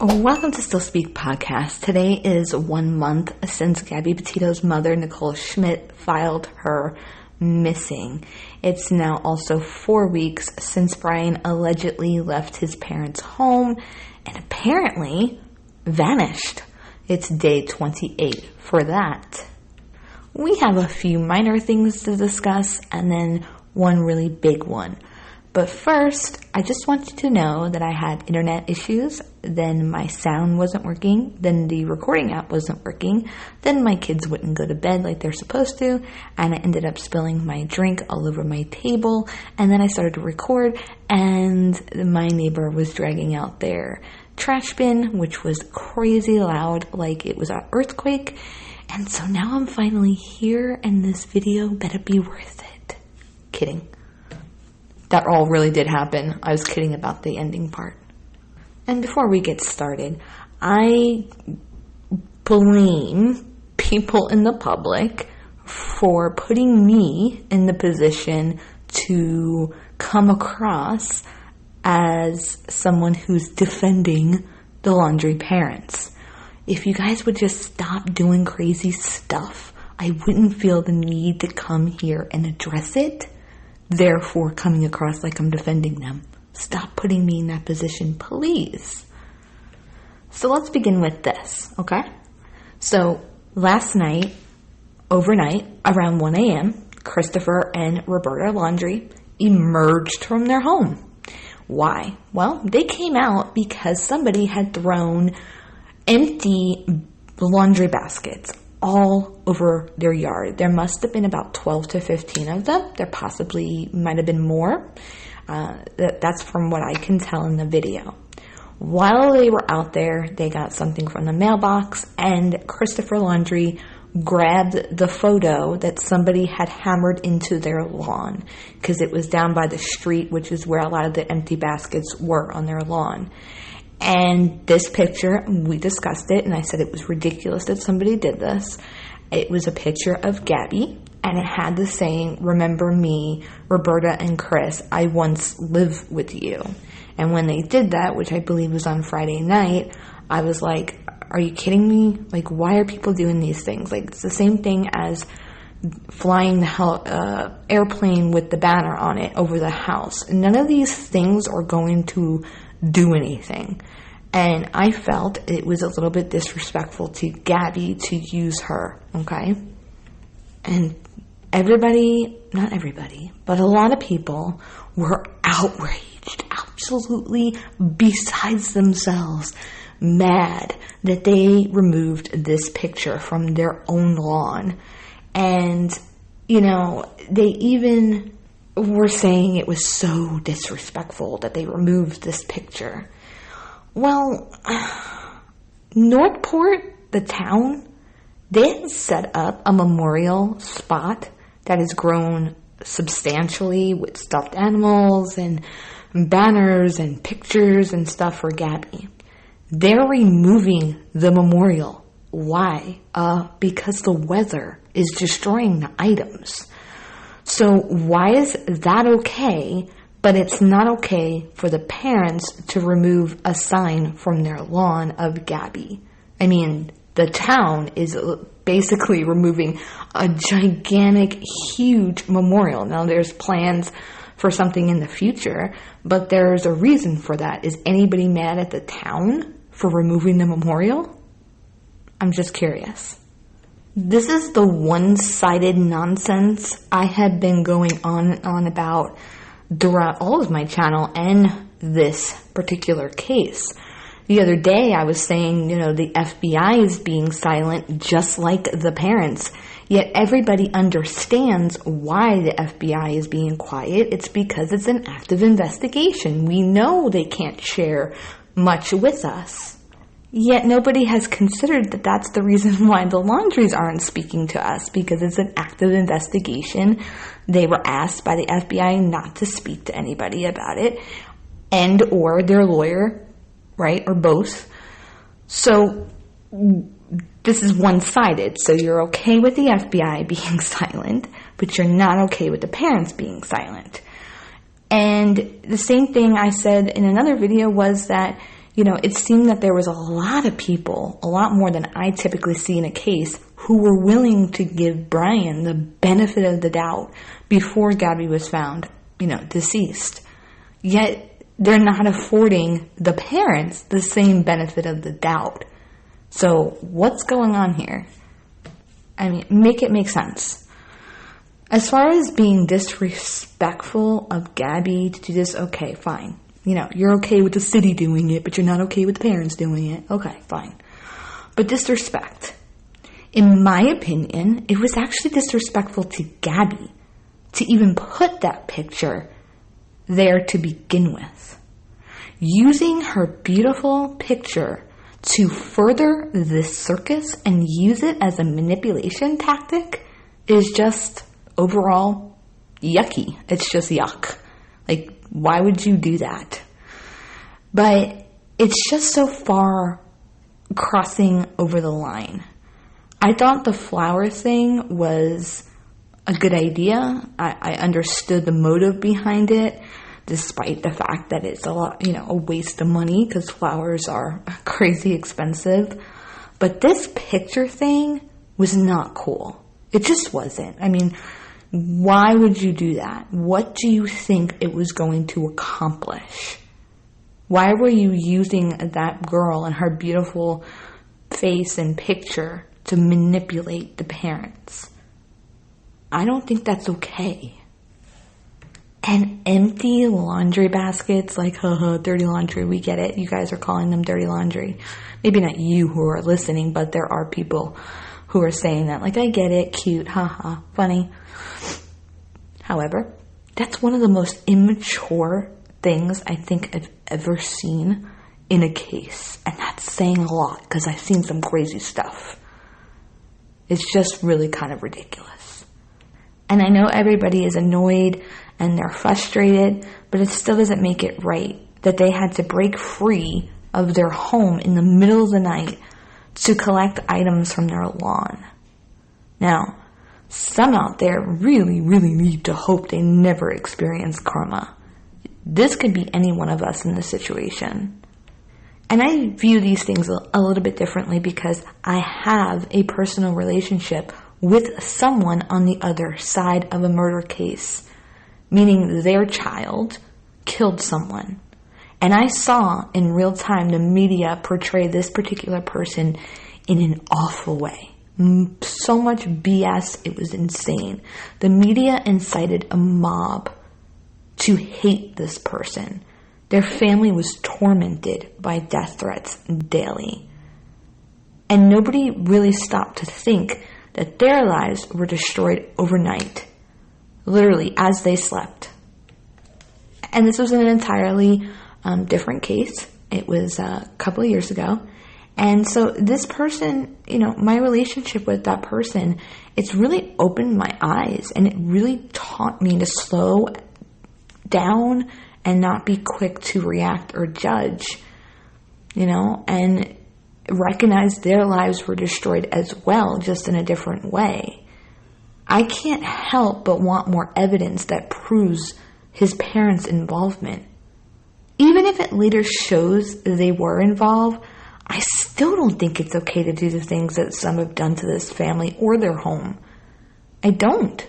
Welcome to Stillspeakpod. Today is 1 month since Gabby Petito's mother, Nicole Schmidt, filed her missing. It's now also 4 weeks since Brian allegedly left his parents' home and apparently vanished. It's day 28 for that. We have a few minor things to discuss and then one really big one. But first, I just want you to know that I had internet issues, then my sound wasn't working, then the recording app wasn't working, then my kids wouldn't go to bed like they're supposed to, and I ended up spilling my drink all over my table, and then I started to record, and my neighbor was dragging out their trash bin, which was crazy loud, like it was an earthquake, and so now I'm finally here, and this video better be worth it. Kidding. That all really did happen. I was kidding about the ending part. And before we get started, I blame people in the public for putting me in the position to come across as someone who's defending the laundry parents. If you guys would just stop doing crazy stuff, I wouldn't feel the need to come here and address it. Therefore, coming across like I'm defending them. Stop putting me in that position, please. So let's begin with this, okay? So last night, overnight, around 1 a.m., Christopher and Roberta Laundrie emerged from their home. Why? Well, they came out because somebody had thrown empty laundry baskets all over their yard. There must have been about 12 to 15 of them. There possibly might have been more. That's from what I can tell in the video. While they were out there, they got something from the mailbox, and Christopher Laundrie grabbed the photo that somebody had hammered into their lawn because it was down by the street, which is where a lot of the empty baskets were on their lawn. And this picture, we discussed it, and I said it was ridiculous that somebody did this. It was a picture of Gabby, and it had the saying, "Remember me, Roberta and Chris, I once lived with you." And when they did that, which I believe was on Friday night, I was like, are you kidding me? Like, why are people doing these things? Like, it's the same thing as flying the airplane with the banner on it over the house. None of these things are going to do anything. And I felt it was a little bit disrespectful to Gabby to use her, okay? And everybody, not everybody, but a lot of people were outraged, absolutely besides themselves, mad that they removed this picture from their own lawn. And, you know, they even were saying it was so disrespectful that they removed this picture. Well, Northport, the town, they had set up a memorial spot that has grown substantially with stuffed animals and banners and pictures and stuff for Gabby. They're removing the memorial. Why? Because the weather is destroying the items. So why is that okay, but it's not okay for the parents to remove a sign from their lawn of Gabby? I mean, the town is basically removing a gigantic, huge memorial. Now, there's plans for something in the future, but there's a reason for that. Is anybody mad at the town for removing the memorial? I'm just curious. This is the one-sided nonsense I have been going on and on about throughout all of my channel and this particular case. The other day I was saying, you know, the FBI is being silent just like the parents. Yet everybody understands why the FBI is being quiet. It's because it's an active investigation. We know they can't share much with us. Yet nobody has considered that that's the reason why the Laundries aren't speaking to us, because it's an active investigation. They were asked by the FBI not to speak to anybody about it, and or their lawyer, right, or both. So this is one-sided. So you're okay with the FBI being silent, but you're not okay with the parents being silent. And the same thing I said in another video was that, It seemed that there was a lot of people, a lot more than I typically see in a case, who were willing to give Brian the benefit of the doubt before Gabby was found, deceased. Yet they're not affording the parents the same benefit of the doubt. So what's going on here? Make it make sense. As far as being disrespectful of Gabby to do this, okay, fine. You're okay with the city doing it, but you're not okay with the parents doing it. Okay, fine. But disrespect. In my opinion, it was actually disrespectful to Gabby to even put that picture there to begin with. Using her beautiful picture to further this circus and use it as a manipulation tactic is just overall yucky. It's just yuck. Why would you do that? But it's just so far crossing over the line. I thought the flower thing was a good idea. I understood the motive behind it, despite the fact that it's a waste of money because flowers are crazy expensive. But this picture thing was not cool. It just wasn't. Why would you do that? What do you think it was going to accomplish? Why were you using that girl and her beautiful face and picture to manipulate the parents? I don't think that's okay. And empty laundry baskets, dirty laundry, we get it. You guys are calling them dirty laundry. Maybe not you who are listening, but there are people who are saying that. I get it, cute, haha, funny. However, that's one of the most immature things I think I've ever seen in a case. And that's saying a lot because I've seen some crazy stuff. It's just really kind of ridiculous. And I know everybody is annoyed and they're frustrated, but it still doesn't make it right that they had to break free of their home in the middle of the night to collect items from their lawn. Now, some out there really, really need to hope they never experience karma. This could be any one of us in this situation. And I view these things a little bit differently because I have a personal relationship with someone on the other side of a murder case, meaning their child killed someone. And I saw in real time the media portray this particular person in an awful way. So much BS, it was insane. The media incited a mob to hate this person. Their family was tormented by death threats daily. And nobody really stopped to think that their lives were destroyed overnight, literally as they slept. And this was an entirely different case. It was a couple of years ago. And so this person, my relationship with that person, it's really opened my eyes and it really taught me to slow down and not be quick to react or judge, and recognize their lives were destroyed as well, just in a different way. I can't help but want more evidence that proves his parents' involvement. Even if it later shows they were involved, I still don't think it's okay to do the things that some have done to this family or their home. I don't.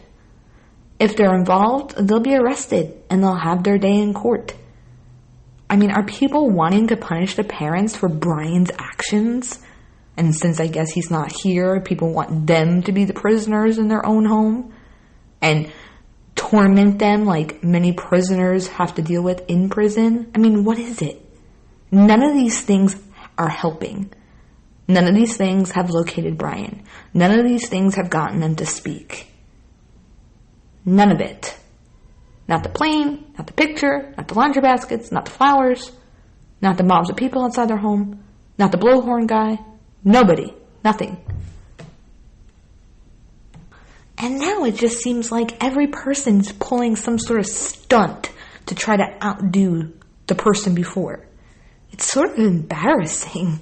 If they're involved, they'll be arrested and they'll have their day in court. Are people wanting to punish the parents for Brian's actions? And since I guess he's not here, people want them to be the prisoners in their own home and torment them like many prisoners have to deal with in prison? What is it? None of these things are helping. None of these things have located Brian. None of these things have gotten them to speak. None of it. Not the plane, not the picture, not the laundry baskets, not the flowers, not the mobs of people outside their home, not the blowhorn guy. Nobody. Nothing. And now it just seems like every person's pulling some sort of stunt to try to outdo the person before. It's sort of embarrassing.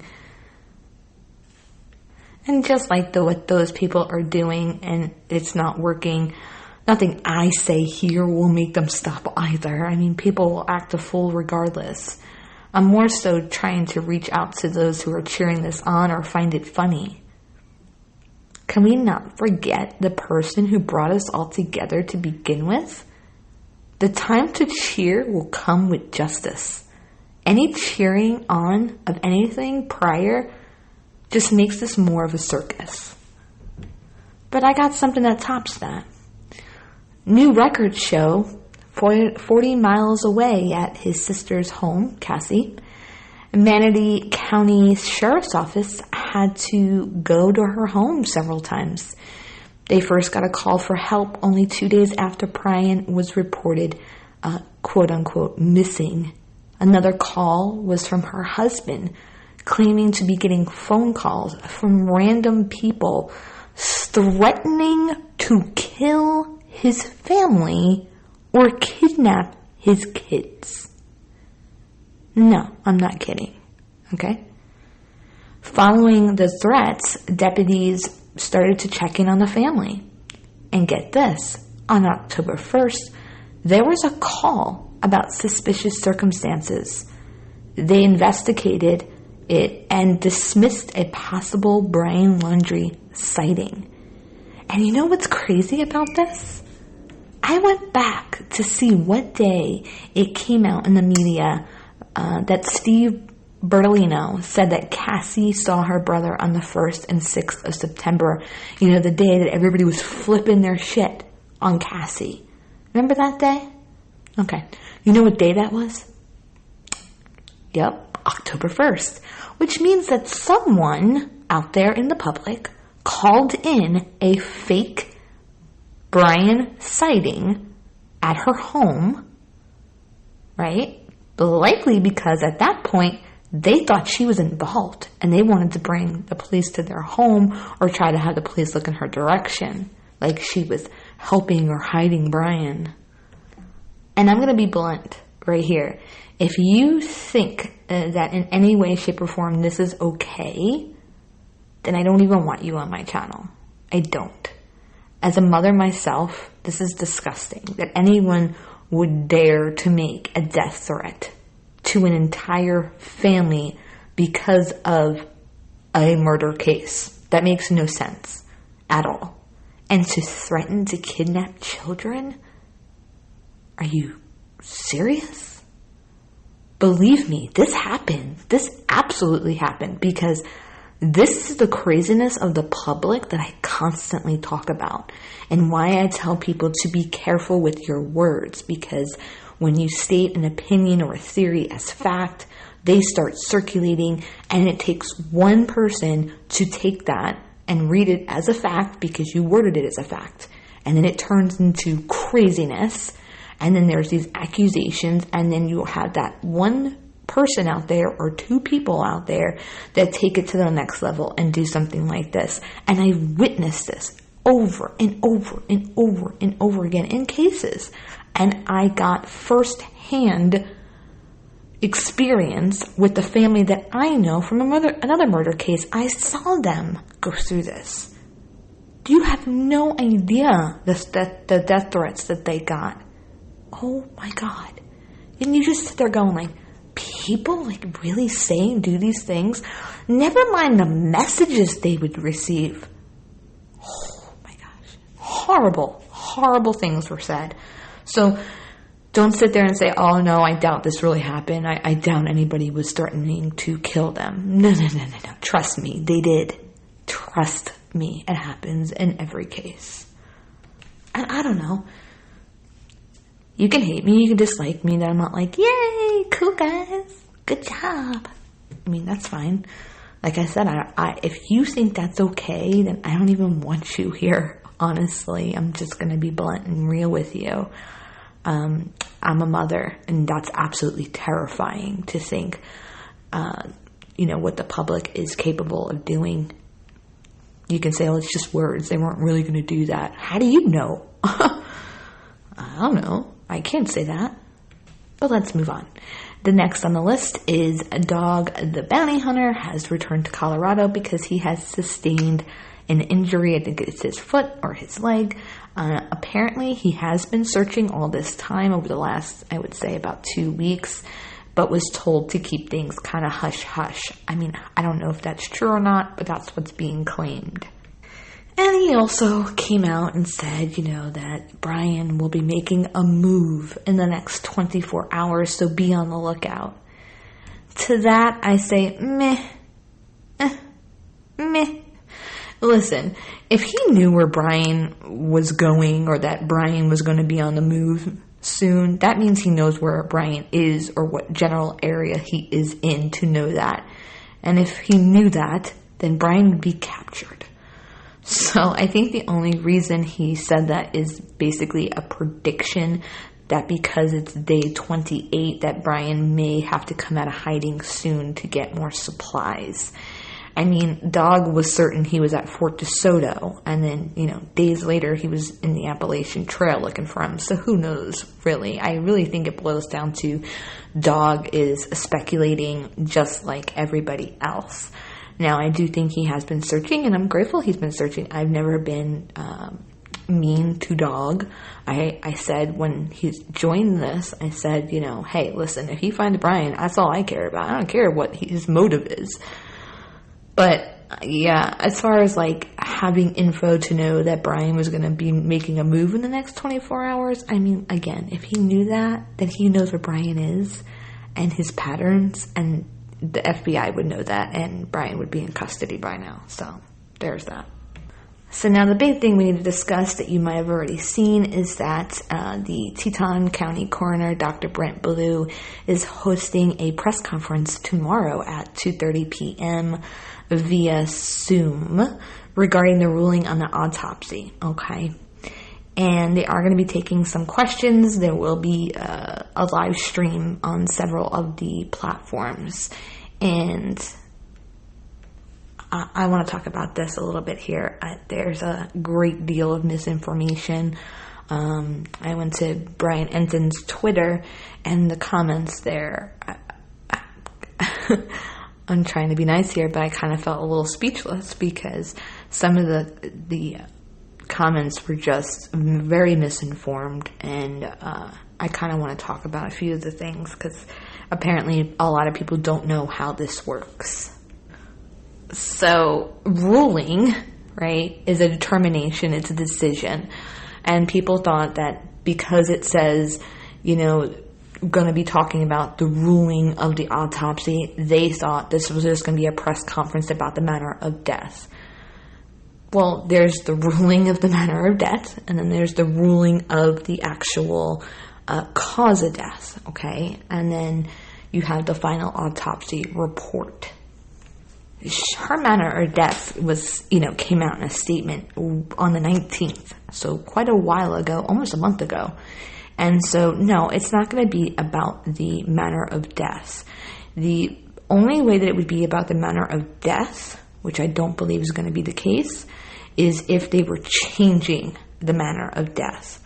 And just like what those people are doing and it's not working, nothing I say here will make them stop either. People will act a fool regardless. I'm more so trying to reach out to those who are cheering this on or find it funny. Can we not forget the person who brought us all together to begin with? The time to cheer will come with justice. Any cheering on of anything prior just makes this more of a circus. But I got something that tops that. New records show 40 miles away at his sister's home, Cassie, Manatee County Sheriff's Office had to go to her home several times. They first got a call for help only 2 days after Brian was reported, quote-unquote, missing. Another call was from her husband, claiming to be getting phone calls from random people threatening to kill his family or kidnap his kids. No, I'm not kidding. Okay? Following the threats, deputies started to check in on the family. And get this, on October 1st, there was a call about suspicious circumstances. They investigated it and dismissed a possible Brian Laundrie sighting. And you know what's crazy about this? I went back to see what day it came out in the media that Steve Bertolino said that Cassie saw her brother on the 1st and 6th of September. You know, the day that everybody was flipping their shit on Cassie. Remember that day? Okay. You know what day that was? Yep, October 1st. Which means that someone out there in the public called in a fake Brian sighting at her home, right? Likely because at that point, they thought she was involved and they wanted to bring the police to their home or try to have the police look in her direction, like she was helping or hiding Brian. And I'm going to be blunt right here. If you think that in any way, shape, or form this is okay, then I don't even want you on my channel. I don't. As a mother myself, this is disgusting that anyone would dare to make a death threat to an entire family because of a murder case. That makes no sense at all. And to threaten to kidnap children? Are you serious? Believe me, this happened. This absolutely happened because this is the craziness of the public that I constantly talk about and why I tell people to be careful with your words, because when you state an opinion or a theory as fact, they start circulating and it takes one person to take that and read it as a fact because you worded it as a fact. And then it turns into craziness. And then there's these accusations, and then you'll have that one person out there or two people out there that take it to the next level and do something like this. And I witnessed this over and over and over and over again in cases. And I got firsthand experience with the family that I know from another murder case. I saw them go through this. You have no idea the death threats that they got. Oh my God. And you just sit there going like, people like really say and do these things? Never mind the messages they would receive. Oh my gosh. Horrible, horrible things were said. So don't sit there and say, oh no, I doubt this really happened. I doubt anybody was threatening to kill them. No. Trust me, they did. Trust me, it happens in every case. And I don't know. You can hate me, you can dislike me, that I'm not like, yay, cool guys, good job. I mean, that's fine. Like I said, I if you think that's okay, then I don't even want you here, honestly. I'm just going to be blunt and real with you. I'm a mother, and that's absolutely terrifying to think, what the public is capable of doing. You can say, oh, it's just words. They weren't really going to do that. How do you know? I don't know. I can't say that. But let's move on. The next on the list is Dog the Bounty Hunter has returned to Colorado because he has sustained an injury. I think it's his foot or his leg. Apparently, he has been searching all this time over the last, I would say, about 2 weeks. but was told to keep things kind of hush-hush. I mean, I don't know if that's true or not, but that's what's being claimed. And he also came out and said, that Brian will be making a move in the next 24 hours, so be on the lookout. To that, I say, meh. Listen, if he knew where Brian was going or that Brian was going to be on the move soon, that means he knows where Brian is or what general area he is in to know that. And if he knew that, then Brian would be captured. So I think the only reason he said that is basically a prediction that because it's day 28 that Brian may have to come out of hiding soon to get more supplies. I mean, Dog was certain he was at Fort DeSoto, and then, days later he was in the Appalachian Trail looking for him. So who knows, really? I really think it boils down to Dog is speculating just like everybody else. Now, I do think he has been searching, and I'm grateful he's been searching. I've never been mean to Dog. I said when he joined this, I said, hey, listen, if he finds Brian, that's all I care about. I don't care what his motive is. But yeah, as far as having info to know that Brian was going to be making a move in the next 24 hours, I mean, again, if he knew that, then he knows where Brian is and his patterns, and the FBI would know that, and Brian would be in custody by now. So there's that. So now the big thing we need to discuss that you might have already seen is that the Teton County Coroner, Dr. Brent Ballou, is hosting a press conference tomorrow at 2:30 p.m. via Zoom regarding the ruling on the autopsy, okay? And they are going to be taking some questions. There will be a live stream on several of the platforms. And I want to talk about this a little bit here. There's a great deal of misinformation. I went to Brian Enton's Twitter, and the comments there, I'm trying to be nice here, but I kind of felt a little speechless because some of the comments were just very misinformed, and I kind of want to talk about a few of the things because apparently a lot of people don't know how this works. So ruling, right, is a determination, it's a decision, and people thought that because it says, going to be talking about the ruling of the autopsy, they thought this was just going to be a press conference about the manner of death. Well, there's the ruling of the manner of death, and then there's the ruling of the actual cause of death, okay? And then you have the final autopsy report. Her manner of death was, came out in a statement on the 19th, so quite a while ago, almost a month ago. And so, no, it's not going to be about the manner of death. The only way that it would be about the manner of death, which I don't believe is going to be the case, is if they were changing the manner of death.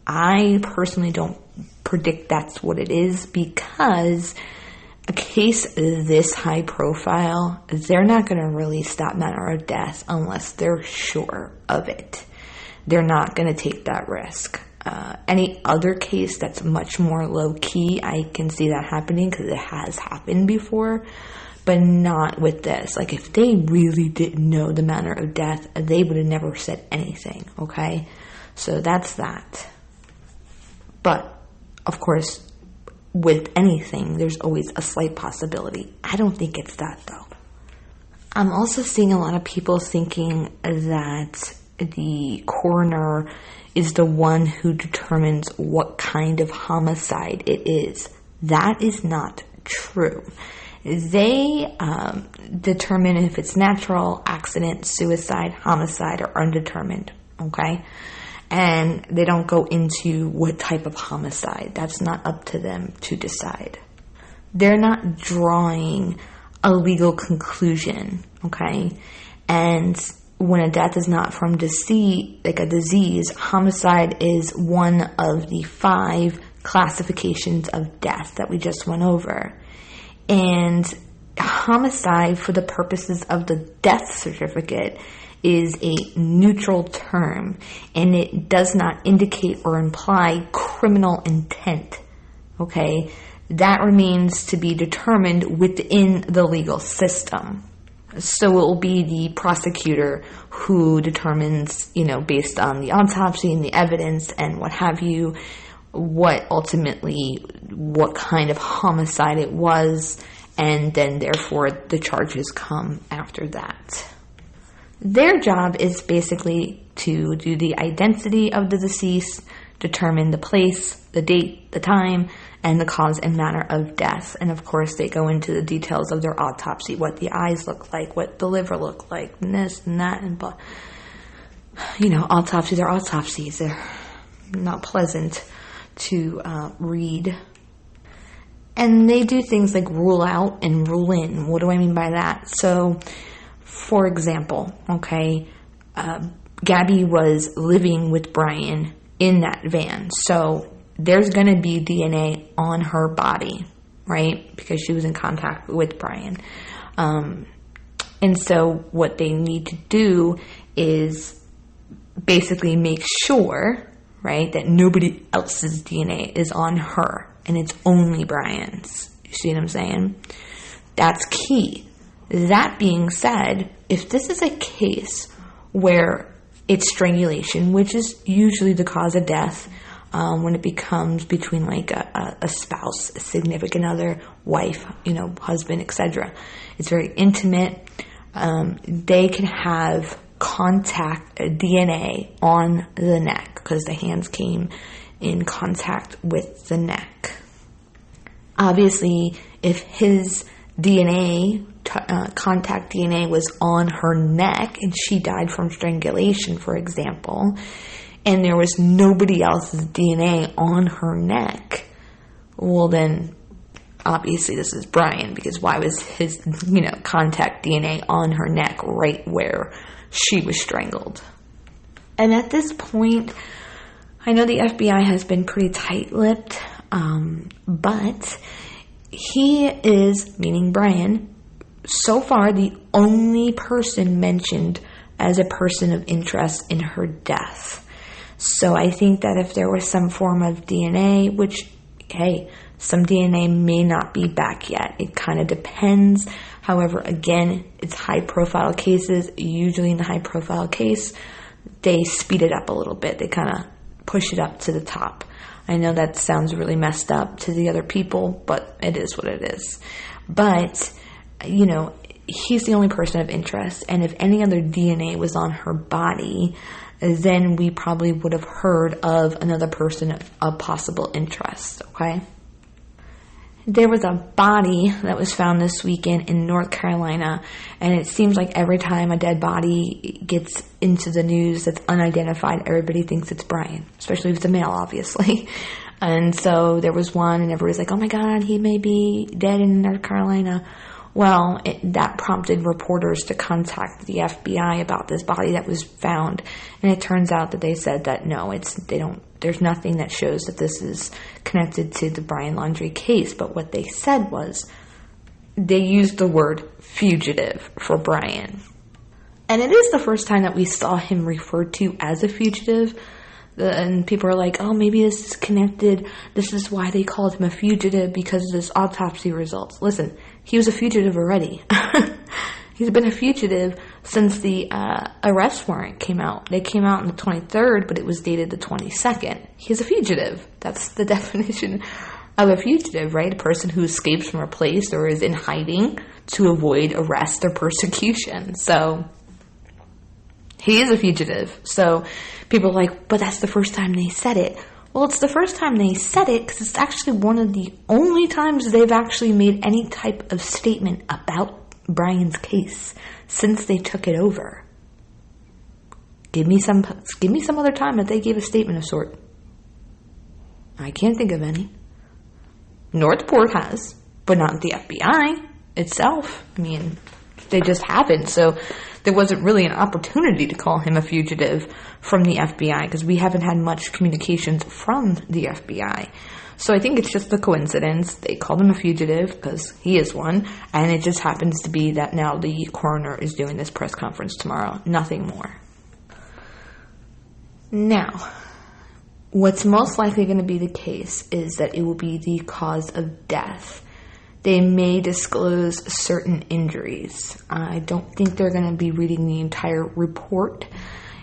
I personally don't predict that's what it is because a case this high profile, they're not going to release that manner of death unless they're sure of it. They're not going to take that risk. Any other case that's much more low-key, I can see that happening because it has happened before, but not with this. If they really didn't know the manner of death, they would have never said anything, okay? So that's that. But, of course, with anything, there's always a slight possibility. I don't think it's that, though. I'm also seeing a lot of people thinking that the coroner is the one who determines what kind of homicide it is. That is not true. They determine if it's natural, accident, suicide, homicide, or undetermined, okay? And they don't go into what type of homicide. That's not up to them to decide. They're not drawing a legal conclusion, okay? And when a death is not from disease, like a disease, homicide is one of the 5 classifications of death that we just went over. And homicide, for the purposes of the death certificate, is a neutral term, and it does not indicate or imply criminal intent, okay? that remains to be determined within the legal system. So it will be the prosecutor who determines, based on the autopsy and the evidence and what have you, what kind of homicide it was, and then therefore the charges come after that. Their job is basically to do the identity of the deceased, determine the place, the date, the time, and the cause and manner of death. And of course, they go into the details of their autopsy, what the eyes look like, what the liver looked like, and this and that, and blah. Autopsies are autopsies. They're not pleasant to read. And they do things like rule out and rule in. What do I mean by that? So, for example, Gabby was living with Brian in that van. So there's going to be DNA on her body, right? Because she was in contact with Brian. And so what they need to do is basically make sure, right, that nobody else's DNA is on her and it's only Brian's. You see what I'm saying? That's key. That being said, if this is a case where it's strangulation, which is usually the cause of death, when it becomes between like a spouse, a significant other, wife, husband, etc. It's very intimate. They can have contact DNA on the neck because the hands came in contact with the neck. Obviously, if his DNA, contact DNA was on her neck and she died from strangulation, for example, and there was nobody else's DNA on her neck, well then, obviously this is Brian, because why was his, contact DNA on her neck right where she was strangled? And at this point, I know the FBI has been pretty tight-lipped, but he is, meaning Brian, so far the only person mentioned as a person of interest in her death. So I think that if there was some form of DNA, which, hey, some DNA may not be back yet. It kind of depends. However, again, it's high-profile cases. Usually in a high-profile case, they speed it up a little bit. They kind of push it up to the top. I know that sounds really messed up to the other people, but it is what it is. But, he's the only person of interest. And if any other DNA was on her body, then we probably would have heard of another person of possible interest, okay? There was a body that was found this weekend in North Carolina, and it seems like every time a dead body gets into the news that's unidentified, everybody thinks it's Brian, especially if it's a male, obviously. And so there was one, and everybody's like, oh my God, he may be dead in North Carolina. Well, that prompted reporters to contact the FBI about this body that was found, and it turns out that they said that no, there's nothing that shows that this is connected to the Brian Laundrie case. But what they said was they used the word fugitive for Brian, and it is the first time that we saw him referred to as a fugitive. And people are like, oh, maybe this is connected. This is why they called him a fugitive, because of his autopsy results. Listen, he was a fugitive already. He's been a fugitive since the arrest warrant came out. They came out on the 23rd, but it was dated the 22nd. He's a fugitive. That's the definition of a fugitive, right? A person who escapes from a place or is in hiding to avoid arrest or persecution. So he is a fugitive. So people are like, but that's the first time they said it. Well, it's the first time they said it because it's actually one of the only times they've actually made any type of statement about Brian's case since they took it over. Give me some other time that they gave a statement of sort. I can't think of any. Northport has, but not the FBI itself. I mean, they just haven't. So there wasn't really an opportunity to call him a fugitive from the FBI because we haven't had much communications from the FBI. So I think it's just a coincidence. They called him a fugitive because he is one, and it just happens to be that now the coroner is doing this press conference tomorrow. Nothing more. Now, what's most likely going to be the case is that it will be the cause of death. They may disclose certain injuries. I don't think they're going to be reading the entire report.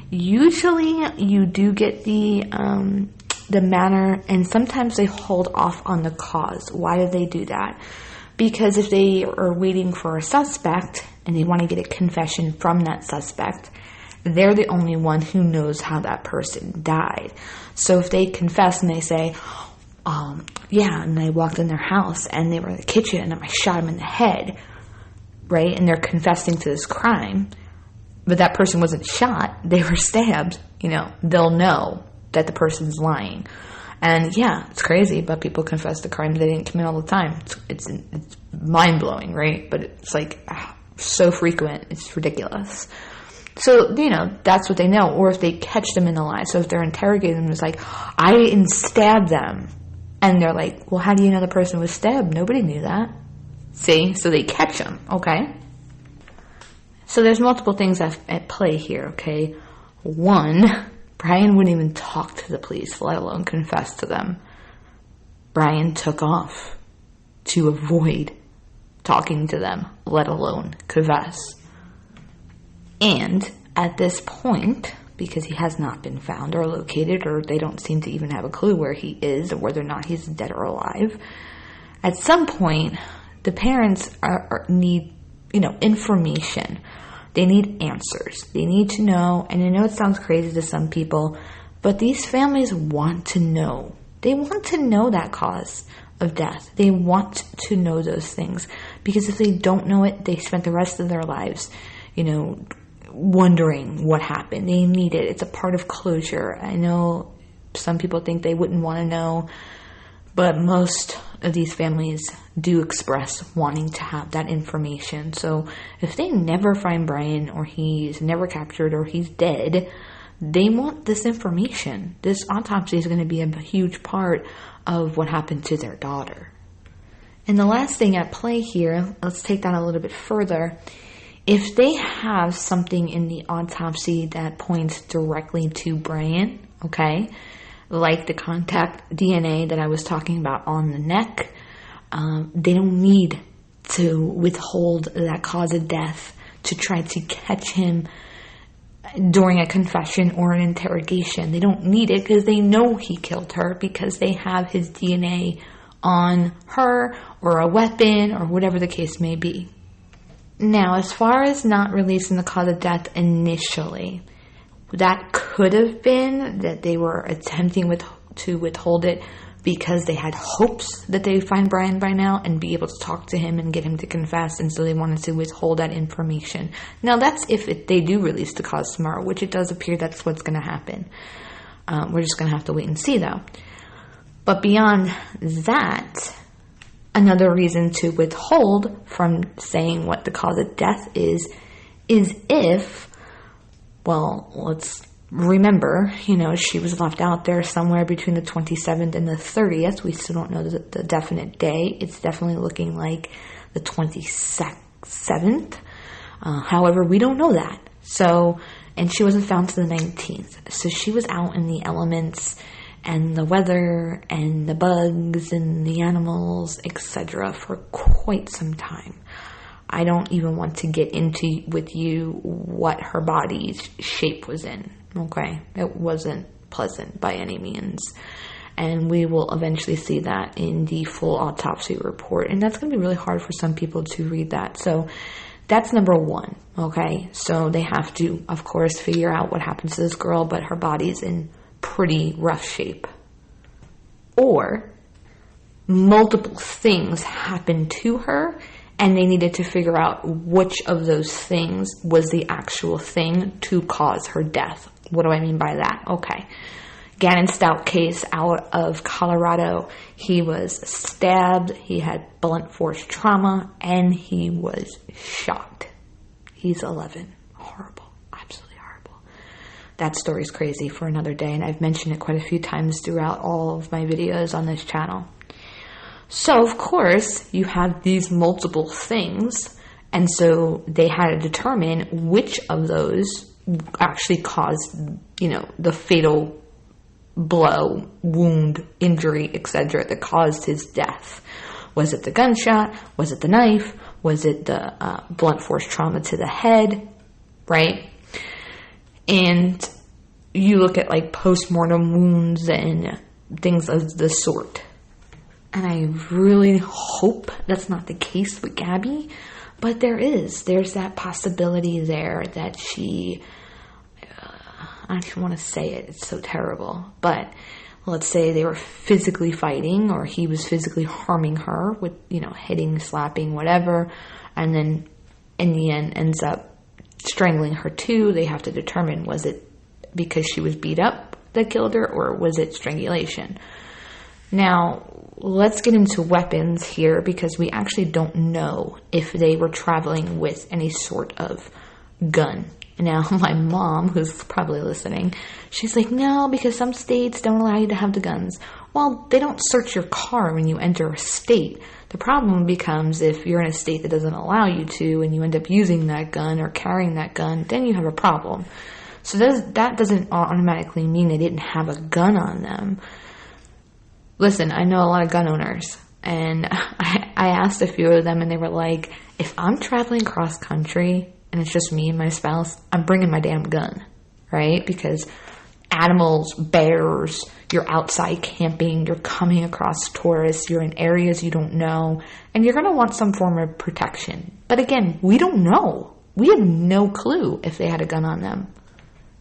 Usually you do get the manner, and sometimes they hold off on the cause. Why do they do that? Because if they are waiting for a suspect and they want to get a confession from that suspect, they're the only one who knows how that person died. So if they confess and they say, and I walked in their house and they were in the kitchen and I shot him in the head, right? And they're confessing to this crime, but that person wasn't shot, they were stabbed, they'll know that the person's lying. And yeah, it's crazy, but people confess to crimes they didn't commit all the time. It's mind-blowing, right? But it's like so frequent, it's ridiculous. So, that's what they know. Or if they catch them in a lie. So if they're interrogating them, it's like, I didn't stab them. And they're like, well, how do you know the person was stabbed? Nobody knew that. See? So they catch them, okay? So there's multiple things at play here, okay? One, Brian wouldn't even talk to the police, let alone confess to them. Brian took off to avoid talking to them, let alone confess. And at this point, because he has not been found or located, or they don't seem to even have a clue where he is or whether or not he's dead or alive, at some point, the parents need, information. They need answers. They need to know, and I know it sounds crazy to some people, but these families want to know. They want to know that cause of death. They want to know those things, because if they don't know it, they spent the rest of their lives, wondering what happened. They need it. It's a part of closure. I know some people think they wouldn't want to know, but most of these families do express wanting to have that information. So if they never find Brian, or he's never captured, or he's dead, they want this information. This autopsy is going to be a huge part of what happened to their daughter. And the last thing at play here, let's take that a little bit further. If they have something in the autopsy that points directly to Brian, okay, like the contact DNA that I was talking about on the neck, they don't need to withhold that cause of death to try to catch him during a confession or an interrogation. They don't need it because they know he killed her, because they have his DNA on her or a weapon or whatever the case may be. Now, as far as not releasing the cause of death initially, that could have been that they were attempting to withhold it because they had hopes that they would find Brian by now and be able to talk to him and get him to confess, and so they wanted to withhold that information. Now, that's if they do release the cause tomorrow, which it does appear that's what's going to happen. We're just going to have to wait and see, though. But beyond that, another reason to withhold from saying what the cause of death is if, well, let's remember, she was left out there somewhere between the 27th and the 30th. We still don't know the definite day. It's definitely looking like the 27th. However, we don't know that. So, and she wasn't found to the 19th. So she was out in the elements and the weather and the bugs and the animals, etc. for quite some time. I don't even want to get into with you what her body's shape was in, okay? It wasn't pleasant by any means. And we will eventually see that in the full autopsy report. And that's going to be really hard for some people to read that. So that's number one, okay? So they have to, of course, figure out what happens to this girl, but her body's in pretty rough shape. Or multiple things happened to her, and they needed to figure out which of those things was the actual thing to cause her death. What do I mean by that? Okay. Gannon Stout case out of Colorado. He was stabbed, he had blunt force trauma, and he was shot. He's 11. Horrible. Absolutely horrible. That story's crazy for another day, and I've mentioned it quite a few times throughout all of my videos on this channel. So, of course, you have these multiple things, and so they had to determine which of those actually caused, the fatal blow, wound, injury, etc. that caused his death. Was it the gunshot? Was it the knife? Was it the blunt force trauma to the head? Right? And you look at like post-mortem wounds and things of the sort. And I really hope that's not the case with Gabby, but there's that possibility there that she, I don't want to say it, it's so terrible, but let's say they were physically fighting, or he was physically harming her with, hitting, slapping, whatever, and then in the end ends up strangling her too. They have to determine, was it because she was beat up that killed her, or was it strangulation? Now, let's get into weapons here, because we actually don't know if they were traveling with any sort of gun. Now, my mom, who's probably listening, she's like, no, because some states don't allow you to have the guns. Well, they don't search your car when you enter a state. The problem becomes if you're in a state that doesn't allow you to, and you end up using that gun or carrying that gun, then you have a problem. So that doesn't automatically mean they didn't have a gun on them. Listen, I know a lot of gun owners, and I asked a few of them, and they were like, if I'm traveling cross country and it's just me and my spouse, I'm bringing my damn gun, right? Because animals, bears, you're outside camping, you're coming across tourists, you're in areas you don't know, and you're going to want some form of protection. But again, we don't know. We have no clue if they had a gun on them.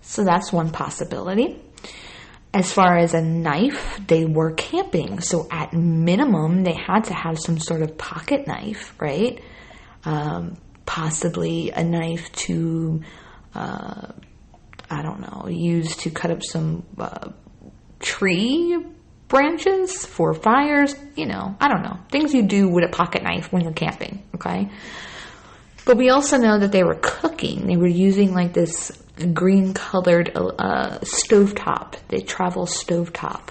So that's one possibility. As far as a knife, they were camping. So at minimum, they had to have some sort of pocket knife, right? Possibly a knife to, use to cut up some tree branches for fires. I don't know. Things you do with a pocket knife when you're camping, okay? But we also know that they were cooking. They were using like this green-colored stovetop. They travel stovetop.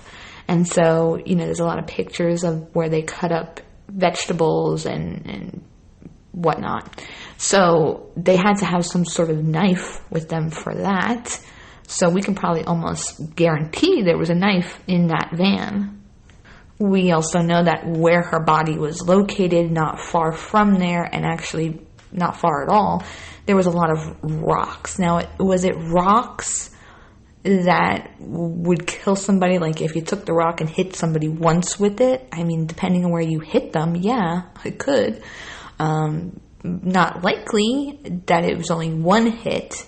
And so, there's a lot of pictures of where they cut up vegetables and whatnot. So they had to have some sort of knife with them for that. So we can probably almost guarantee there was a knife in that van. We also know that where her body was located, not far from there, and actually not far at all, there was a lot of rocks. Now, was it rocks that would kill somebody? Like if you took the rock and hit somebody once with it, I mean, depending on where you hit them, yeah, it could. Not likely that it was only one hit,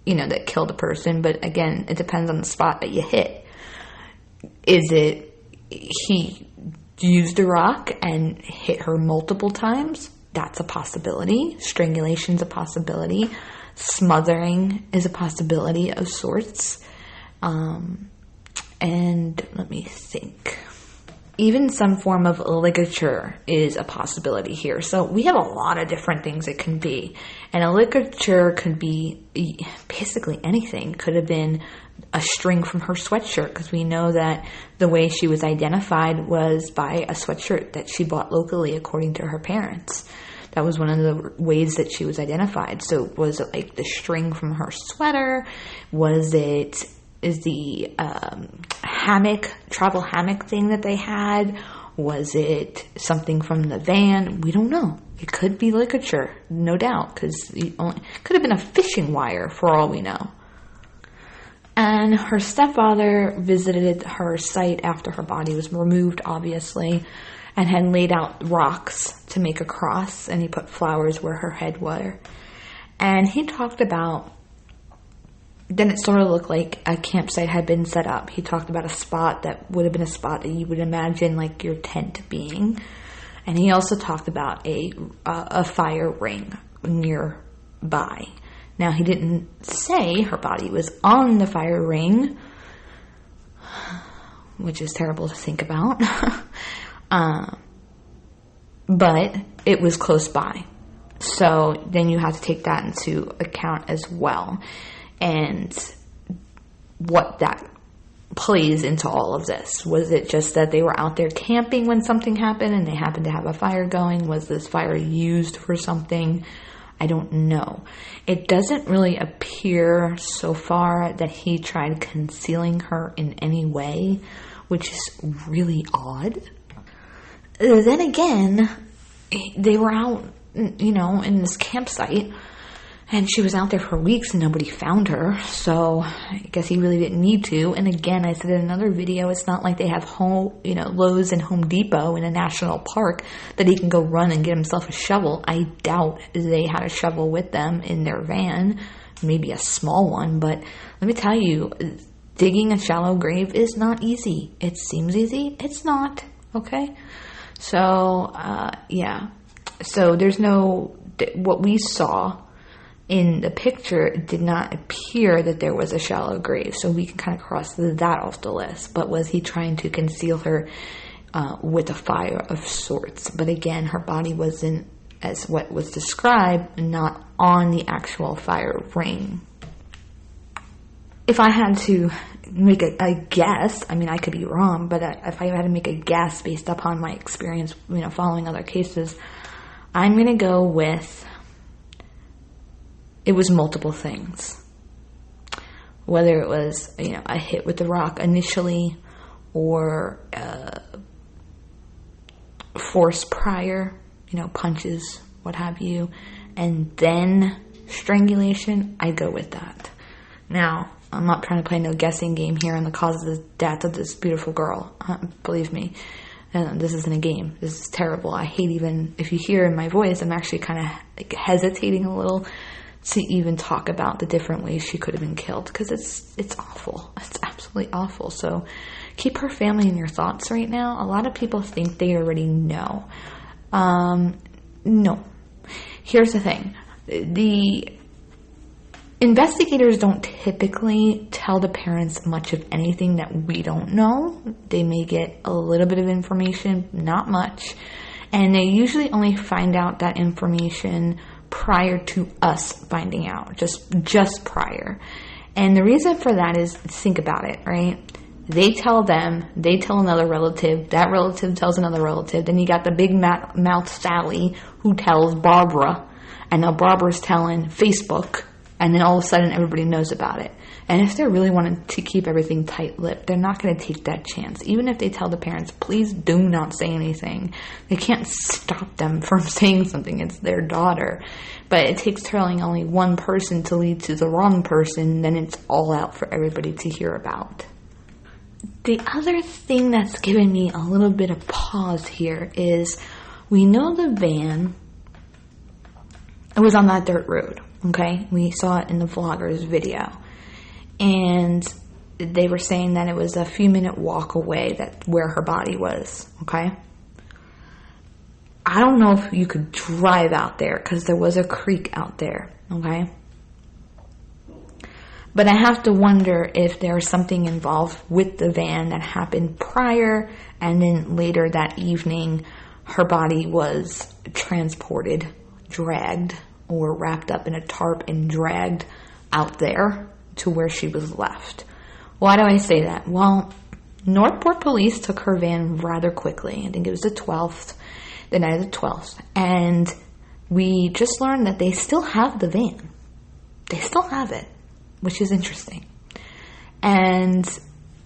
that killed a person. But again, it depends on the spot that you hit. Is it he used a rock and hit her multiple times? That's a possibility. Strangulation's a possibility. Smothering is a possibility of sorts. And let me think. Even some form of ligature is a possibility here. So we have a lot of different things it can be. And a ligature could be basically anything. Could have been a string from her sweatshirt, because we know that the way she was identified was by a sweatshirt that she bought locally according to her parents. That was one of the ways that she was identified. So was it like the string from her sweater? Is the travel hammock thing that they had? Was it something from the van? We don't know. It could be ligature, no doubt, because it could have been a fishing wire for all we know. And her stepfather visited her site after her body was removed, obviously, and had laid out rocks to make a cross, and he put flowers where her head were. And he talked about, then it sort of looked like a campsite had been set up. He talked about a spot that would have been a spot that you would imagine like your tent being. And he also talked about a fire ring nearby. Now, he didn't say her body was on the fire ring, which is terrible to think about. But it was close by. So then you have to take that into account as well. And what that plays into all of this. Was it just that they were out there camping when something happened and they happened to have a fire going? Was this fire used for something? I don't know. It doesn't really appear so far that he tried concealing her in any way, which is really odd. Then again, they were out, in this campsite, and she was out there for weeks and nobody found her, so I guess he really didn't need to. And again, I said in another video, it's not like they have Lowe's and Home Depot in a national park that he can go run and get himself a shovel. I doubt they had a shovel with them in their van, maybe a small one, but let me tell you, digging a shallow grave is not easy. It seems easy, it's not, okay? So, so there's what we saw in the picture, it did not appear that there was a shallow grave, so we can kind of cross that off the list. But was he trying to conceal her with a fire of sorts? But again, her body wasn't, as what was described, not on the actual fire ring. If I had to make a guess, I mean, I could be wrong, but if I had to make a guess based upon my experience, following other cases, I'm going to go with, it was multiple things. Whether it was, a hit with the rock initially, or force prior, punches, what have you, and then strangulation, I go with that. Now, I'm not trying to play no guessing game here on the cause of the death of this beautiful girl. Believe me, this isn't a game. This is terrible. I hate even, if you hear in my voice, I'm actually kind of hesitating a little to even talk about the different ways she could have been killed, because it's awful. It's absolutely awful. So keep her family in your thoughts right now. A lot of people think they already know. No. Here's the thing. The investigators don't typically tell the parents much of anything that we don't know. They may get a little bit of information, not much, and they usually only find out that information prior to us finding out, just prior. And the reason for that is, think about it, right? They tell them, they tell another relative, that relative tells another relative, then you got the big mouth Sally who tells Barbara, and now Barbara's telling Facebook, and then all of a sudden everybody knows about it. And if they're really wanting to keep everything tight-lipped, they're not going to take that chance. Even if they tell the parents, please do not say anything, they can't stop them from saying something. It's their daughter. But it takes telling only one person to lead to the wrong person, then it's all out for everybody to hear about. The other thing that's given me a little bit of pause here is, we know the van, it was on that dirt road, okay? We saw it in the vlogger's video. And they were saying that it was a few minute walk away where her body was, okay? I don't know if you could drive out there, because there was a creek out there, okay? But I have to wonder if there was something involved with the van that happened prior, and then later that evening, her body was transported, dragged, or wrapped up in a tarp and dragged out there to where she was left. Why do I say that? Well, Northport police took her van rather quickly. I think it was the 12th, the night of the 12th. And we just learned that they still have the van. They still have it, which is interesting. And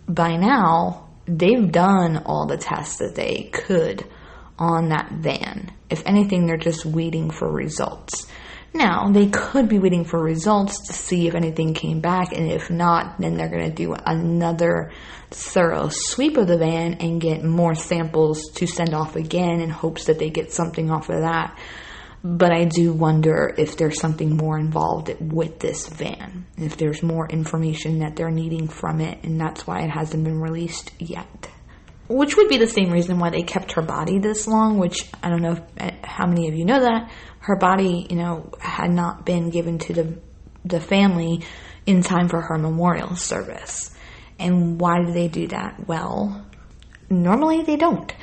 by now, they've done all the tests that they could on that van. If anything, they're just waiting for results. Now, they could be waiting for results to see if anything came back, and if not, then they're going to do another thorough sweep of the van and get more samples to send off again in hopes that they get something off of that. But I do wonder if there's something more involved with this van, if there's more information that they're needing from it, and that's why it hasn't been released yet. Which would be the same reason why they kept her body this long, which I don't know how many of you know that. Her body, had not been given to the family in time for her memorial service. And why do they do that? Well, normally they don't.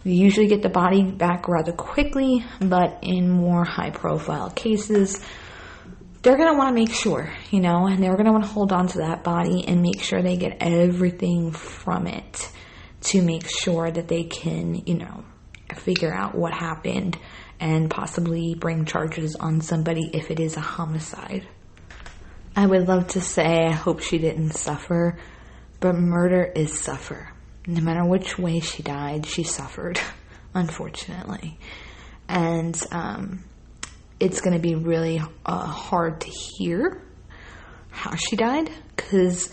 You usually get the body back rather quickly, but in more high-profile cases, they're going to want to make sure, and they're going to want to hold on to that body and make sure they get everything from it to make sure that they can, figure out what happened and possibly bring charges on somebody if it is a homicide. I would love to say I hope she didn't suffer, but murder is suffer. No matter which way she died, she suffered, unfortunately. And it's going to be really hard to hear how she died, because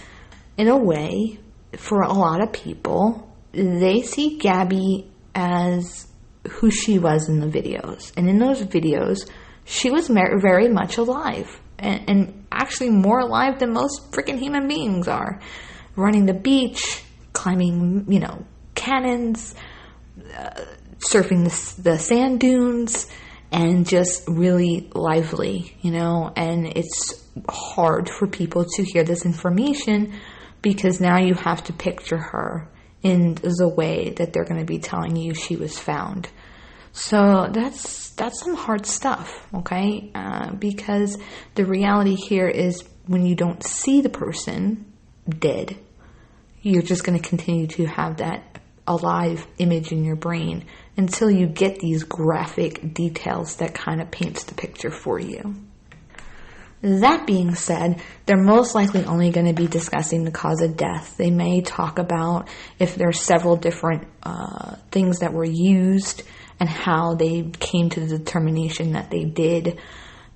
in a way, for a lot of people, they see Gabby as who she was in the videos. And in those videos, she was very much alive. And actually more alive than most freaking human beings are. Running the beach, climbing, cannons, surfing the sand dunes, and just really lively, And it's hard for people to hear this information because now you have to picture her in the way that they're going to be telling you she was found. So that's some hard stuff, okay? Because the reality here is when you don't see the person dead, you're just going to continue to have that alive image in your brain until you get these graphic details that kind of paints the picture for you. That being said, they're most likely only going to be discussing the cause of death. They may talk about if there's several different things that were used and how they came to the determination that they did.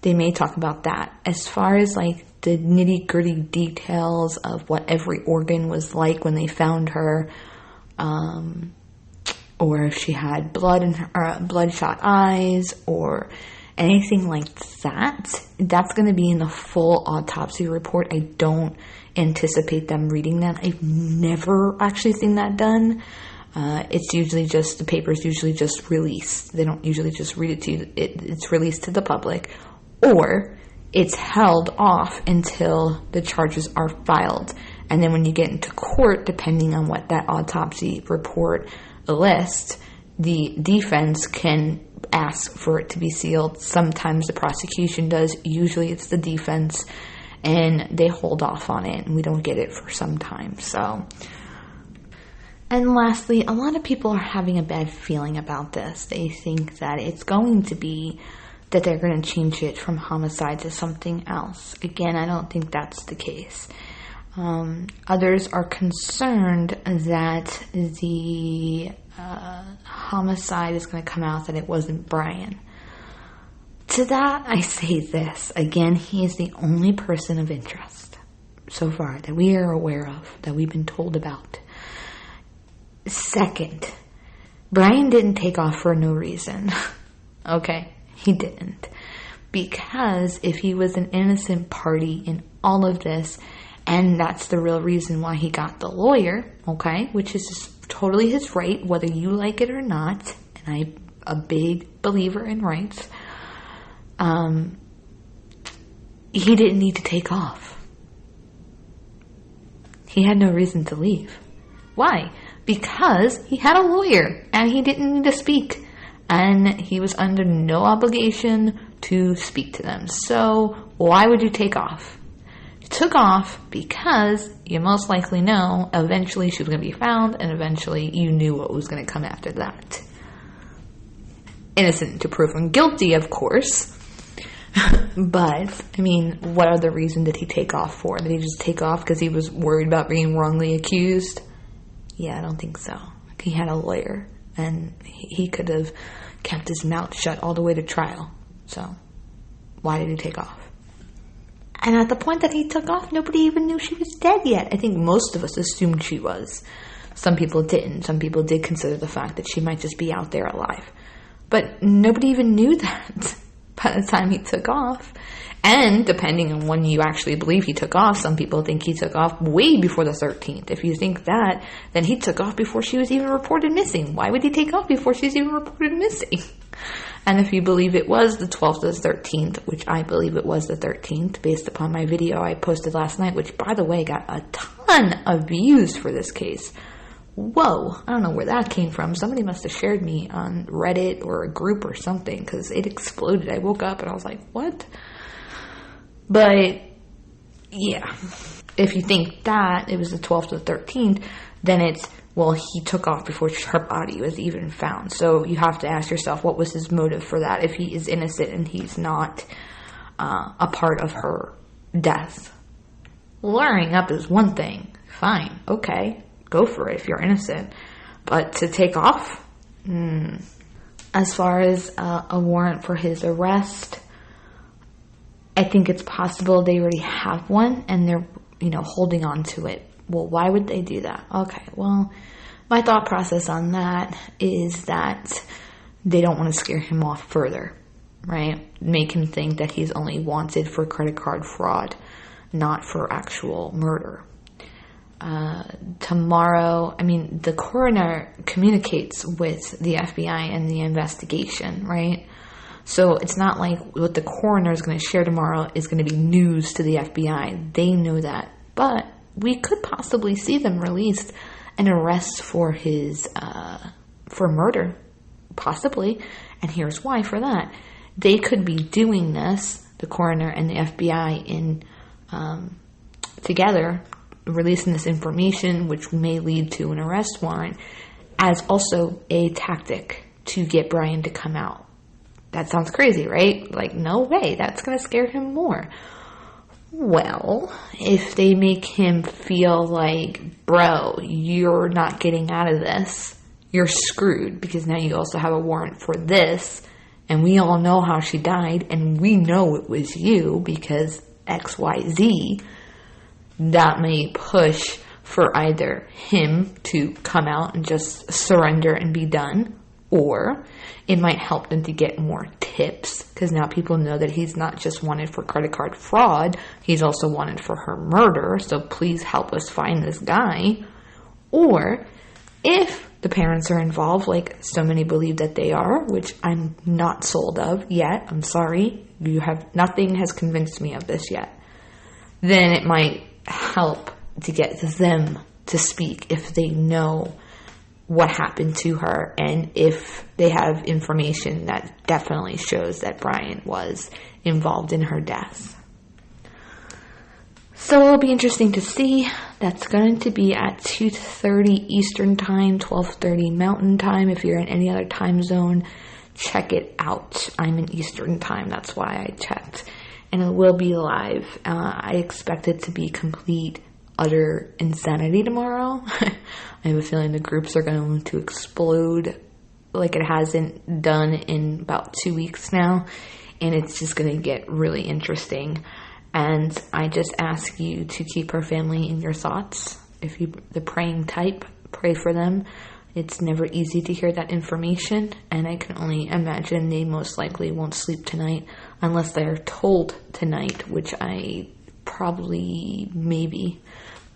They may talk about that. As far as like the nitty-gritty details of what every organ was like when they found her, or if she had blood in her, bloodshot eyes, or anything like that, that's going to be in the full autopsy report. I don't anticipate them reading that. I've never actually seen that done. It's usually just, the paper's usually just released. They don't usually just read it to you. It's released to the public, or it's held off until the charges are filed. And then when you get into court, depending on what that autopsy report lists, the defense can ask for it to be sealed. Sometimes the prosecution does. Usually it's the defense, and they hold off on it, and we don't get it for some time. So, and lastly, a lot of people are having a bad feeling about this. They think that it's going to be that they're going to change it from homicide to something else. Again, I don't think that's the case. Others are concerned that the homicide is going to come out that it wasn't Brian. To that, I say this. Again, he is the only person of interest so far that we are aware of, that we've been told about. Second, Brian didn't take off for no reason. Okay? He didn't. Because if he was an innocent party in all of this, and that's the real reason why he got the lawyer, okay, which is just totally his right, whether you like it or not, and I'm a big believer in rights, he didn't need to take off. He had no reason to leave. Why? Because he had a lawyer, and he didn't need to speak, and he was under no obligation to speak to them. So why would you take off? You took off because you most likely know eventually she was going to be found, and eventually you knew what was going to come after that. Innocent to proven guilty, of course. But, I mean, what other reason did he take off for? Did he just take off because he was worried about being wrongly accused? Yeah, I don't think so. He had a lawyer, and he could have kept his mouth shut all the way to trial. So, why did he take off? And at the point that he took off, nobody even knew she was dead yet. I think most of us assumed she was. Some people didn't. Some people did consider the fact that she might just be out there alive. But nobody even knew that by the time he took off. And depending on when you actually believe he took off, some people think he took off way before the 13th. If you think that, then he took off before she was even reported missing. Why would he take off before she's even reported missing? And if you believe it was the 12th to the 13th, which I believe it was the 13th, based upon my video I posted last night, which, by the way, got a ton of views for this case. Whoa, I don't know where that came from. Somebody must have shared me on Reddit or a group or something, because it exploded. I woke up and I was like, what? But, yeah, if you think that it was the 12th to the 13th, then it's Well, he took off before her body was even found. So you have to ask yourself, what was his motive for that if he is innocent and he's not a part of her death? Lawyering up is one thing. Fine. Okay. Go for it if you're innocent. But to take off? As far as a warrant for his arrest, I think it's possible they already have one and they're, holding on to it. Well, why would they do that? Okay, well, my thought process on that is that they don't want to scare him off further, right? Make him think that he's only wanted for credit card fraud, not for actual murder. Tomorrow, the coroner communicates with the FBI and the investigation, right? So it's not like what the coroner is going to share tomorrow is going to be news to the FBI. They know that. But we could possibly see them released an arrest for his, for murder. Possibly. And here's why for that. They could be doing this, the coroner and the FBI together, releasing this information, which may lead to an arrest warrant, as also a tactic to get Brian to come out. That sounds crazy, right? Like, no way, that's going to scare him more. Well, if they make him feel like, bro, you're not getting out of this, you're screwed, because now you also have a warrant for this, and we all know how she died, and we know it was you, because XYZ, that may push for either him to come out and just surrender and be done, or it might help them to get more tips, because now people know that he's not just wanted for credit card fraud, he's also wanted for her murder, so please help us find this guy. Or if the parents are involved, like so many believe that they are, which I'm not sold of yet, I'm sorry, nothing has convinced me of this yet, then it might help to get them to speak if they know what happened to her and if they have information that definitely shows that Brian was involved in her death. So it'll be interesting to see. That's going to be at 2:30 Eastern Time, 12:30 Mountain Time. If you're in any other time zone, check it out. I'm in Eastern Time, that's why I checked. And it will be live. I expect it to be complete, utter insanity tomorrow. I have a feeling the groups are going to explode like it hasn't done in about 2 weeks now. And it's just going to get really interesting. And I just ask you to keep her family in your thoughts. If you're the praying type, pray for them. It's never easy to hear that information, and I can only imagine they most likely won't sleep tonight unless they're told tonight, which I probably, maybe.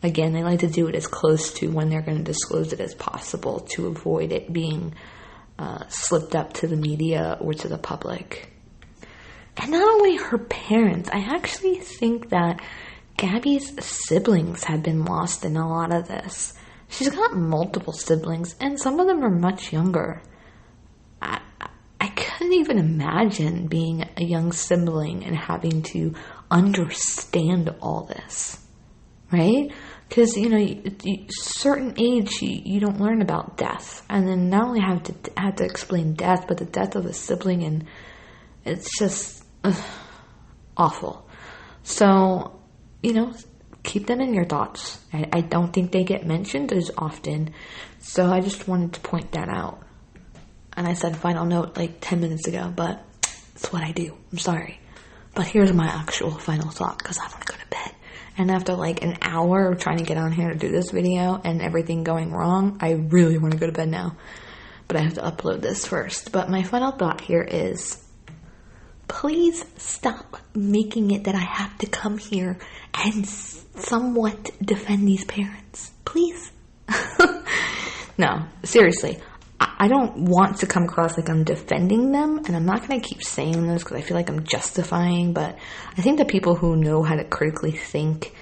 Again, they like to do it as close to when they're going to disclose it as possible to avoid it being slipped up to the media or to the public. And not only her parents, I actually think that Gabby's siblings have been lost in a lot of this. She's got multiple siblings, and some of them are much younger. I couldn't even imagine being a young sibling and having to understand all this, right? Because, certain age, you don't learn about death. And then not only have to explain death, but the death of a sibling, and it's just awful. So, keep them in your thoughts. I don't think they get mentioned as often, so I just wanted to point that out. And I said final note like 10 minutes ago, but it's what I do. I'm sorry. But here's my actual final thought, because I want to go to bed. And after like an hour of trying to get on here to do this video and everything going wrong, I really want to go to bed now. But I have to upload this first. But my final thought here is, please stop making it that I have to come here and somewhat defend these parents. Please. No, seriously. I don't want to come across like I'm defending them, and I'm not going to keep saying this because I feel like I'm justifying, but I think the people who know how to critically think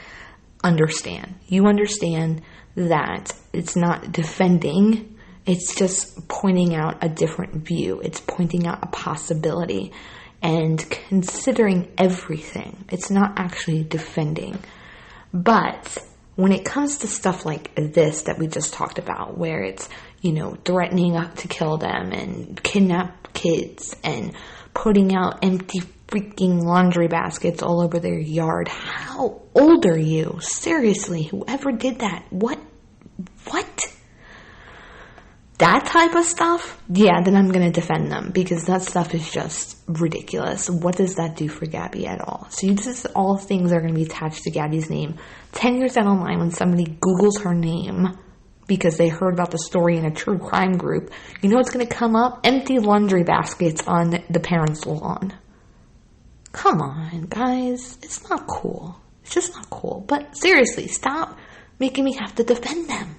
understand. You understand that it's not defending, it's just pointing out a different view. It's pointing out a possibility and considering everything. It's not actually defending. But when it comes to stuff like this that we just talked about, where it's, threatening to kill them and kidnap kids and putting out empty freaking laundry baskets all over their yard. How old are you? Seriously, whoever did that, what? That type of stuff, yeah, then I'm going to defend them, because that stuff is just ridiculous. What does that do for Gabby at all? So this is all things that are going to be attached to Gabby's name. 10 years down the line, when somebody Googles her name because they heard about the story in a true crime group, you know what's going to come up? Empty laundry baskets on the parents' lawn. Come on, guys. It's not cool. It's just not cool. But seriously, stop making me have to defend them.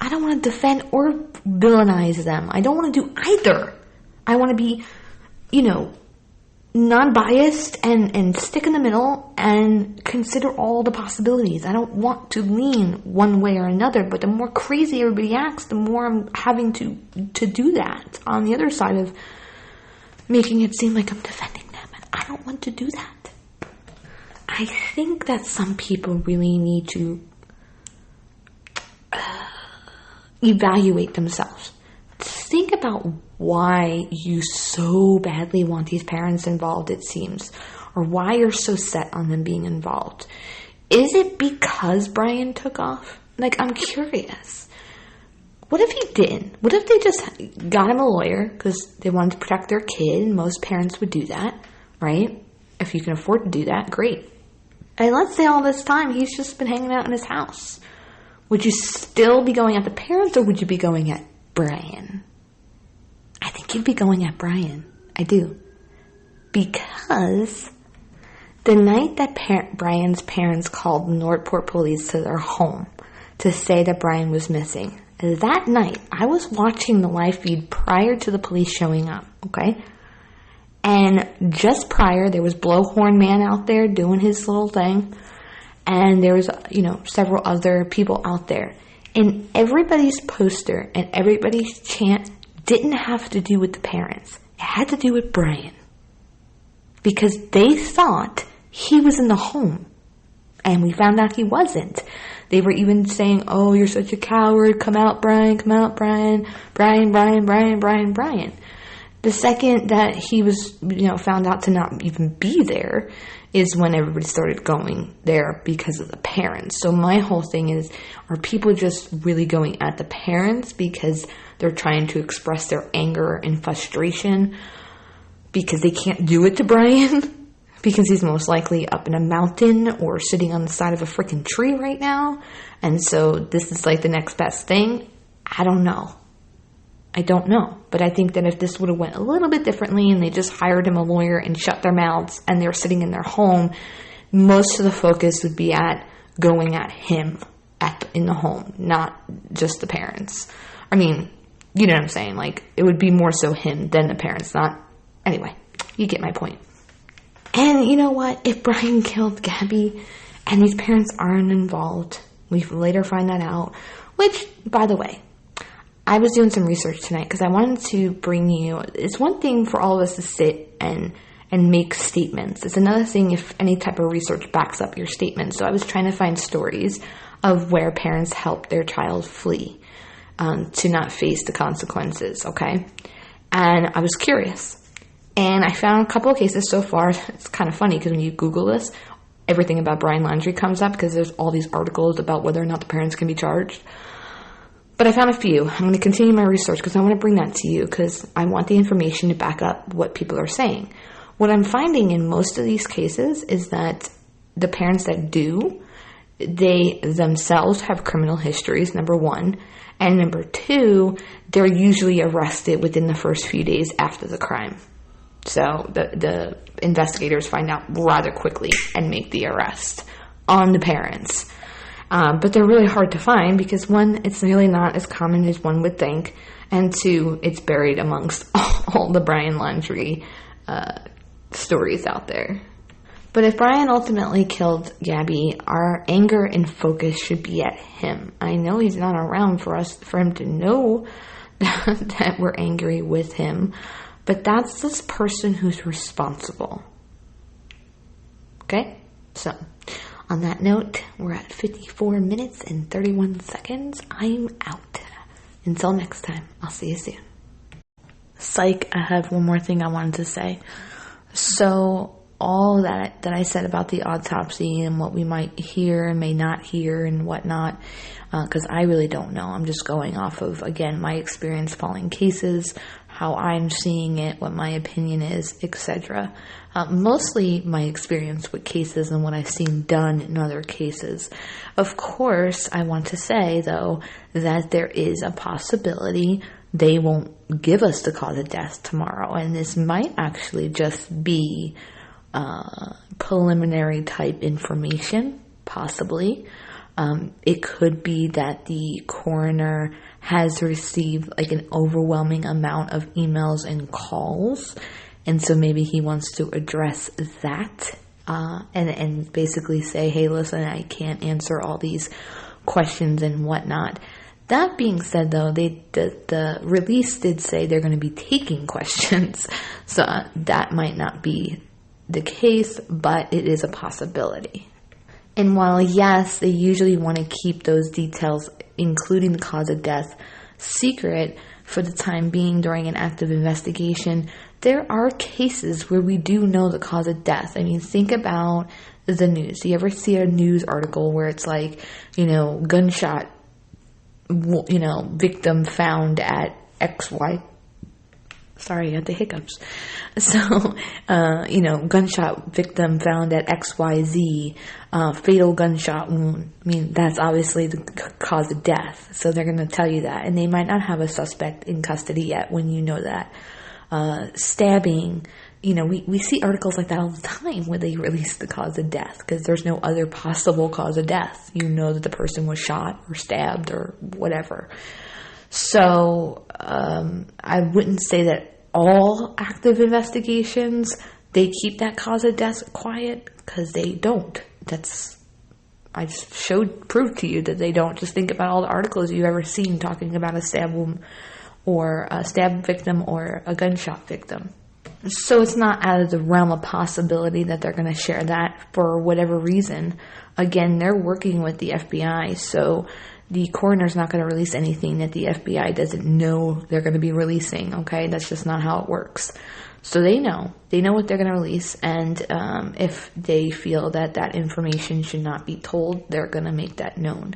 I don't want to defend or villainize them. I don't want to do either. I want to be, non-biased and stick in the middle and consider all the possibilities. I don't want to lean one way or another, but the more crazy everybody acts, the more I'm having to do that on the other side of making it seem like I'm defending them. And I don't want to do that. I think that some people really need to evaluate themselves. Think about why you so badly want these parents involved, it seems, or why you're so set on them being involved. Is it because Brian took off? I'm curious. What if he didn't? What if they just got him a lawyer because they wanted to protect their kid? Most parents would do that, right? If you can afford to do that, great. And let's say all this time he's just been hanging out in his house. Would you still be going at the parents, or would you be going at Brian? I think you'd be going at Brian. I do. Because the night that Brian's parents called Northport police to their home to say that Brian was missing, that night I was watching the live feed prior to the police showing up, okay? And just prior, there was Blowhorn Man out there doing his little thing. And there was, several other people out there. And everybody's poster and everybody's chant didn't have to do with the parents. It had to do with Brian. Because they thought he was in the home. And we found out he wasn't. They were even saying, "Oh, you're such a coward. Come out, Brian. Come out, Brian. Brian, Brian, Brian, Brian, Brian." The second that he was, found out to not even be there is when everybody started going there because of the parents. So my whole thing is, are people just really going at the parents because they're trying to express their anger and frustration because they can't do it to Brian? Because he's most likely up in a mountain or sitting on the side of a freaking tree right now. And so this is like the next best thing. I don't know. But I think that if this would have went a little bit differently and they just hired him a lawyer and shut their mouths and they're sitting in their home, most of the focus would be at going at him in the home, not just the parents. I mean, you know what I'm saying? It would be more so him than the parents, not... Anyway, you get my point. And you know what? If Brian killed Gabby and these parents aren't involved, we later find that out, which, by the way, I was doing some research tonight because I wanted to bring you... It's one thing for all of us to sit and make statements. It's another thing if any type of research backs up your statement. So I was trying to find stories of where parents helped their child flee to not face the consequences, okay? And I was curious. And I found a couple of cases so far. It's kind of funny because when you Google this, everything about Brian Laundrie comes up because there's all these articles about whether or not the parents can be charged. But I found a few. I'm going to continue my research because I want to bring that to you because I want the information to back up what people are saying. What I'm finding in most of these cases is that the parents that do, they themselves have criminal histories, number one. And number two, they're usually arrested within the first few days after the crime. So the investigators find out rather quickly and make the arrest on the parents. But they're really hard to find because, one, it's really not as common as one would think, and two, it's buried amongst all the Brian Laundrie stories out there. But if Brian ultimately killed Gabby, our anger and focus should be at him. I know he's not around for him to know that we're angry with him, but that's this person who's responsible. Okay? So, On that note, we're at 54 minutes and 31 seconds. I'm out. Until next time, I'll see you soon. Psych, I have one more thing I wanted to say. So all that I said about the autopsy and what we might hear and may not hear and whatnot, because I really don't know. I'm just going off of, again, my experience following cases, how I'm seeing it, what my opinion is, etc. Mostly my experience with cases and what I've seen done in other cases. Of course, I want to say, though, that there is a possibility they won't give us the cause of death tomorrow, and this might actually just be preliminary type information, possibly. It could be that the coroner has received like an overwhelming amount of emails and calls, and so maybe he wants to address that and basically say, hey, listen, I can't answer all these questions and whatnot. That being said, though, the release did say they're going to be taking questions, so that might not be the case, but it is a possibility. And while, yes, they usually want to keep those details, including the cause of death, secret for the time being during an active investigation, there are cases where we do know the cause of death. I mean, think about the news. Do you ever see a news article where it's like, gunshot, victim found at XY? Sorry, I got the hiccups. So, gunshot victim found at XYZ, fatal gunshot wound. I mean, that's obviously the cause of death. So they're going to tell you that. And they might not have a suspect in custody yet when you know that. Stabbing, we see articles like that all the time where they release the cause of death because there's no other possible cause of death. You know that the person was shot or stabbed or whatever. So I wouldn't say that all active investigations, they keep that cause of death quiet, because they don't. I proved to you that they don't. Just think about all the articles you've ever seen talking about a stab wound or a stab victim or a gunshot victim. So it's not out of the realm of possibility that they're going to share that for whatever reason. Again, they're working with the FBI, so the coroner's not going to release anything that the FBI doesn't know they're going to be releasing, okay? That's just not how it works. So they know what they're going to release, and if they feel that information should not be told, they're going to make that known.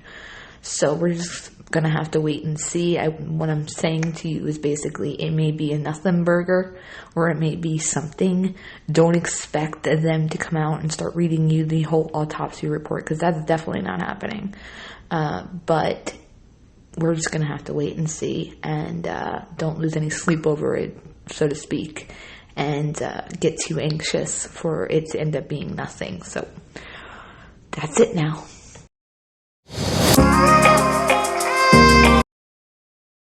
So we're just going to have to wait and see. What I'm saying to you is basically it may be a nothing burger or it may be something. Don't expect them to come out and start reading you the whole autopsy report, because that's definitely not happening. But we're just going to have to wait and see, and don't lose any sleep over it, so to speak, and get too anxious for it to end up being nothing. So that's it now.